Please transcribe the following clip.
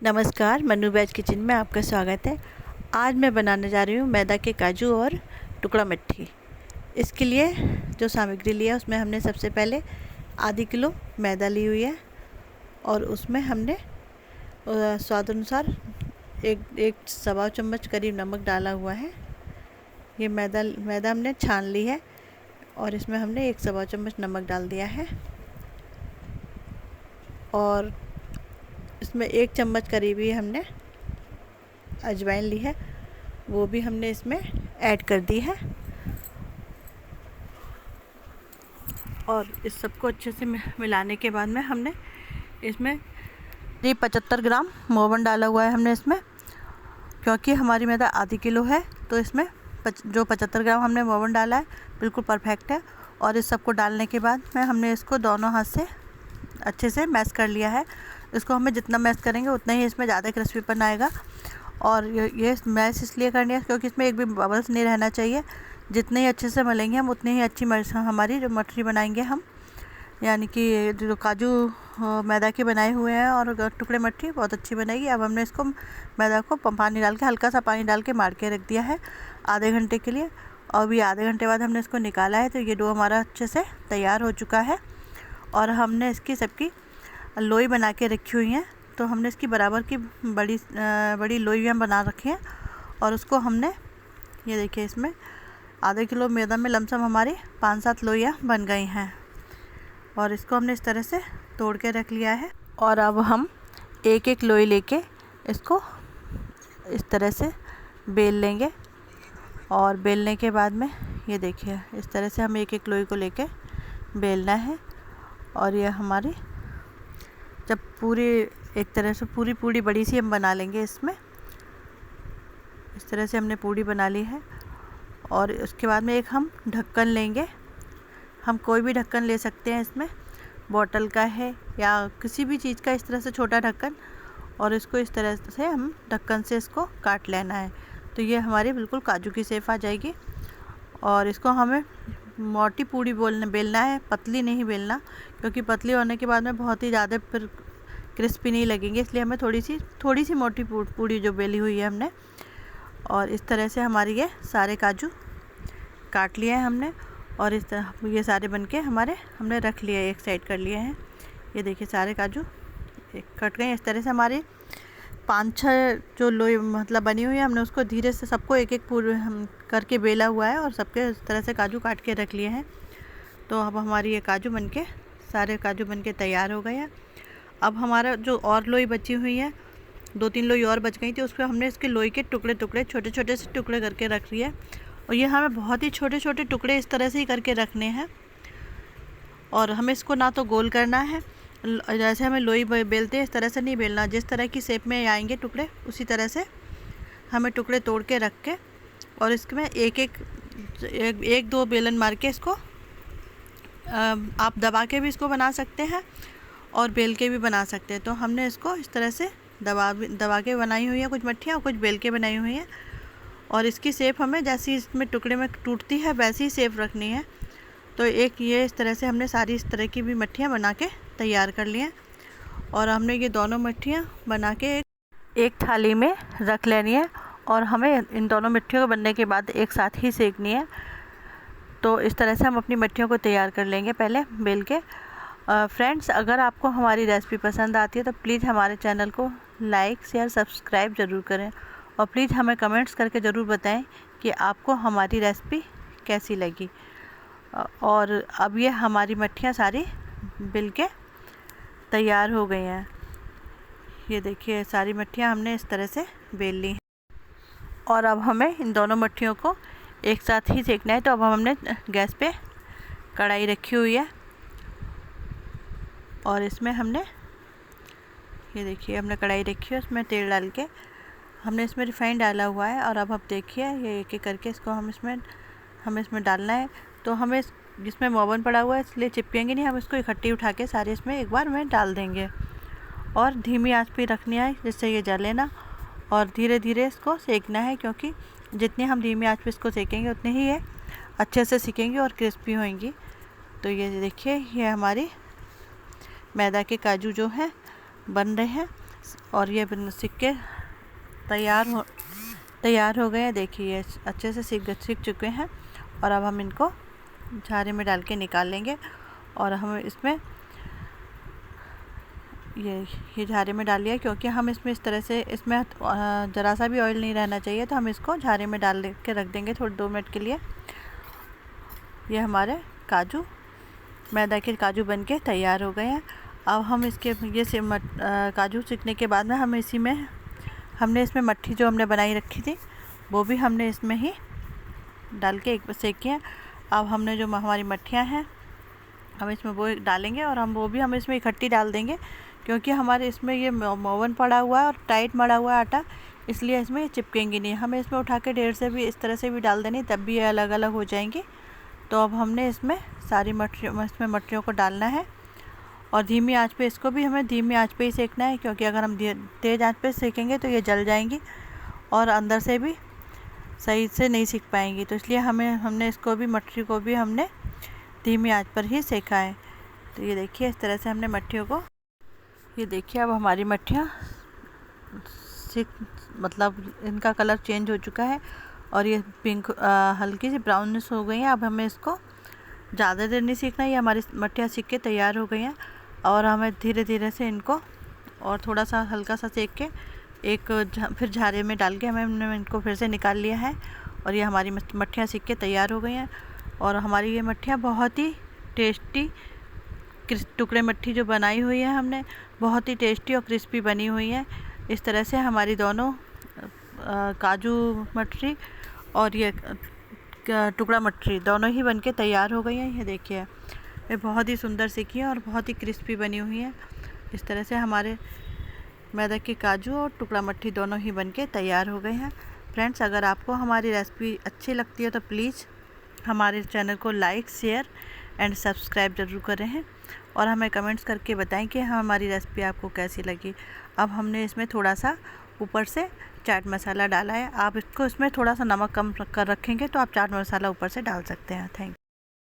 नमस्कार, Mannu veg kitchen में आपका स्वागत है। आज मैं बनाने जा रही हूँ मैदा के काजू और टुकड़ा मट्ठी। इसके लिए जो सामग्री ली है उसमें हमने सबसे पहले आधी किलो मैदा ली हुई है और उसमें हमने स्वाद अनुसार एक सवा चम्मच करीब नमक डाला हुआ है। ये मैदा हमने छान ली है और इसमें हमने एक सवा चम्मच नमक डाल दिया है और इसमें एक चम्मच करीब ही हमने अजवाइन ली है, वो भी हमने इसमें ऐड कर दी है। और इस सबको अच्छे से मिलाने के बाद में हमने इसमें 75 ग्राम मोवन डाला हुआ है हमने इसमें, क्योंकि हमारी मैदा आधी किलो है तो इसमें जो 75 ग्राम हमने मोवन डाला है बिल्कुल परफेक्ट है। और इस सबको डालने के बाद में हमने इसको दोनों हाथ से अच्छे से मैश कर लिया है। इसको हमें जितना मैश करेंगे उतना ही इसमें ज़्यादा क्रिस्पीपन आएगा। और ये मैश इसलिए करनी है क्योंकि इसमें एक भी बबल्स नहीं रहना चाहिए। जितने ही अच्छे से मलेंगे हम उतनी ही अच्छी हमारी जो मठरी बनाएंगे हम, यानी कि जो काजू मैदा के बनाए हुए हैं और टुकड़े मठरी बहुत अच्छी बनेगी। अब हमने इसको मैदा को पानी डाल के, हल्का सा पानी डाल के मार के रख दिया है आधे घंटे के लिए। और भी आधे घंटे बाद हमने इसको निकाला है तो ये डो हमारा अच्छे से तैयार हो चुका है। और हमने इसकी सबकी लोई बना के रखी हुई हैं, तो हमने इसकी बराबर की बड़ी लोई हम बना रखी हैं। और उसको हमने, ये देखिए, इसमें आधे किलो मैदा में लमसम हमारी 5-7 लोइयाँ बन गई हैं। और इसको हमने इस तरह से तोड़ के रख लिया है। और अब हम एक एक लोई लेके इसको इस तरह से बेल लेंगे। और बेलने के बाद में ये देखिए, इस तरह से हम एक एक लोई को लेके बेलना है। और ये हमारी जब पूरी एक तरह से पूरी बड़ी सी हम बना लेंगे इसमें, इस तरह से हमने पूरी बना ली है। और उसके बाद में एक हम ढक्कन लेंगे, हम कोई भी ढक्कन ले सकते हैं, इसमें बॉटल का है या किसी भी चीज़ का, इस तरह से छोटा ढक्कन। और इसको इस तरह से हम ढक्कन से इसको काट लेना है, तो ये हमारी बिल्कुल काजू की शेप आ जाएगी। और इसको हमें मोटी पूड़ी बेलना है, पतली नहीं बेलना, क्योंकि पतली होने के बाद में बहुत ही ज़्यादा फिर क्रिस्पी नहीं लगेंगे। इसलिए हमें थोड़ी सी मोटी पूड़ी जो बेली हुई है हमने। और इस तरह से हमारे ये सारे काजू काट लिए हैं हमने। और इस तरह ये सारे बनके हमने रख लिए, एक साइड कर लिए हैं। ये देखिए सारे काजू कट गए। इस तरह से हमारे 5-6 जो लोई मतलब बनी हुई है, हमने उसको धीरे से सबको एक एक पूरे हम करके बेला हुआ है और सबके इस तरह से काजू काट के रख लिए हैं। तो अब हमारी ये सारे काजू बनके तैयार हो गए हैं। अब हमारा जो और लोई बची हुई है, 2-3 लोई और बच गई थी, उस पर हमने इसके लोई के टुकड़े छोटे छोटे से टुकड़े करके रख लिए। और ये हमें बहुत ही छोटे छोटे टुकड़े इस तरह से ही करके रखने हैं। और हमें इसको ना तो गोल करना है, जैसे हमें लोई बेलते हैं इस तरह से नहीं बेलना, जिस तरह की शेप में आएंगे टुकड़े उसी तरह से हमें टुकड़े तोड़ के रख के, और इसमें एक दो बेलन मार के इसको आप दबा के भी इसको बना सकते हैं और बेल के भी बना सकते हैं। तो हमने इसको इस तरह से दबा के बनाई हुई है कुछ मट्ठियाँ और कुछ बेल के बनाई हुई हैं। और इसकी शेप हमें जैसी इसमें टुकड़े में टूटती है वैसी ही शेप रखनी है। तो ये इस तरह से हमने सारी इस तरह की भी मट्ठियाँ बना के तैयार कर ली हैं। और हमने ये दोनों मट्ठियाँ बना के एक थाली में रख लेनी है। और हमें इन दोनों मट्ठियों को बनने के बाद एक साथ ही सेकनी है। तो इस तरह से हम अपनी मट्ठियों को तैयार कर लेंगे पहले बेल के। फ्रेंड्स, अगर आपको हमारी रेसिपी पसंद आती है तो प्लीज़ हमारे चैनल को लाइक, शेयर, सब्सक्राइब ज़रूर करें। और प्लीज़ हमें कमेंट्स करके ज़रूर बताएं कि आपको हमारी रेसिपी कैसी लगी। और अब ये हमारी मट्ठियाँ सारी बेल के तैयार हो गई हैं। ये देखिए सारी मट्ठियाँ हमने इस तरह से बेल ली हैं। और अब हमें इन दोनों मट्ठियों को एक साथ ही सेकना है। तो अब हमने गैस पे कढ़ाई रखी हुई है और इसमें ये देखिए हमने कढ़ाई रखी है, उसमें तेल डाल के हमने इसमें रिफाइंड डाला हुआ है। और अब आप देखिए ये एक एक करके इसको हमें इसमें डालना है। तो हमें जिसमें मोवन पड़ा हुआ है इसलिए चिपकेंगे नहीं, हम इसको इकट्ठी उठा के सारे इसमें एक बार में डाल देंगे। और धीमी आंच पे रखनी है जिससे ये जले ना, और धीरे धीरे इसको सेकना है, क्योंकि जितनी हम धीमी आंच पे इसको सेकेंगे उतनी ही ये अच्छे से सिकेंगी और क्रिस्पी होंगी। तो ये देखिए ये हमारी मैदा के काजू जो है बन रहे हैं। और ये सिक्के तैयार हो गए हैं। देखिए अच्छे से सीख चुके हैं। और अब हम इनको झारे में डाल के निकाल लेंगे। और हम इसमें ये झारे में डाल लिया, क्योंकि हम इसमें इस तरह से इसमें ज़रा सा भी ऑयल नहीं रहना चाहिए, तो हम इसको झारे में डाल के रख देंगे थोड़े 2 मिनट के लिए। ये हमारे मैदा के काजू बनके तैयार हो गए हैं। अब हम इसके काजू सीखने के बाद में हमने इसमें मट्ठी जो हमने बनाई रखी थी वो भी हमने इसमें ही डाल के एक बार सेकी है। अब हमने जो हमारी मट्ठियाँ हैं हम इसमें वो डालेंगे, और हम इसमें इकट्ठी डाल देंगे, क्योंकि हमारे इसमें ये मोवन पड़ा हुआ है और टाइट मड़ा हुआ है आटा, इसलिए इसमें ये चिपकेंगी नहीं। हमें इसमें उठा के ढेर से भी इस तरह से भी डाल देनी, तब भी ये अलग अलग हो जाएंगी। तो अब हमने इसमें सारी मट्ठियों को डालना है, और धीमी आंच पे इसको भी हमें धीमी आंच पे ही सेकना है, क्योंकि अगर हम तेज़ आंच पे सेकेंगे तो ये जल जाएंगी और अंदर से भी सही से नहीं सीख पाएंगी। तो इसलिए हमने इसको भी मट्ठी को भी हमने धीमी आंच पर ही सेका है। तो ये देखिए इस तरह से हमने मट्ठियों को, ये देखिए अब हमारी मट्ठियाँ मतलब इनका कलर चेंज हो चुका है और ये पिंक हल्की सी ब्राउनिश हो गई हैं। अब हमें इसको ज़्यादा देर नहीं सीखना, ये हमारी मट्ठियाँ सीख के तैयार हो गई हैं। और हमें धीरे धीरे से इनको और थोड़ा सा हल्का सा सेक के फिर झारे में डाल के हमने इनको फिर से निकाल लिया है। और ये हमारी मट्ठियाँ सीख के तैयार हो गई हैं। और हमारी ये मट्ठियाँ बहुत ही टेस्टी टुकड़े मट्ठी जो बनाई हुई है हमने, बहुत ही टेस्टी और क्रिस्पी बनी हुई है। इस तरह से हमारी दोनों काजू मट्ठी और ये टुकड़ा मट्ठी दोनों ही बनके तैयार हो गई हैं। ये देखिए ये बहुत ही सुंदर सीखी है और बहुत ही क्रिस्पी बनी हुई है। इस तरह से हमारे मैदा के काजू और टुकड़ा मट्ठी दोनों ही बनके तैयार हो गए हैं। फ्रेंड्स, अगर आपको हमारी रेसिपी अच्छी लगती है तो प्लीज़ हमारे चैनल को लाइक, शेयर एंड सब्सक्राइब ज़रूर करें हैं, और हमें कमेंट्स करके बताएं कि हमारी रेसिपी आपको कैसी लगी। अब हमने इसमें थोड़ा सा ऊपर से चाट मसाला डाला है। आप इसमें थोड़ा सा नमक कम कर रखेंगे तो आप चाट मसाला ऊपर से डाल सकते हैं। Thank you.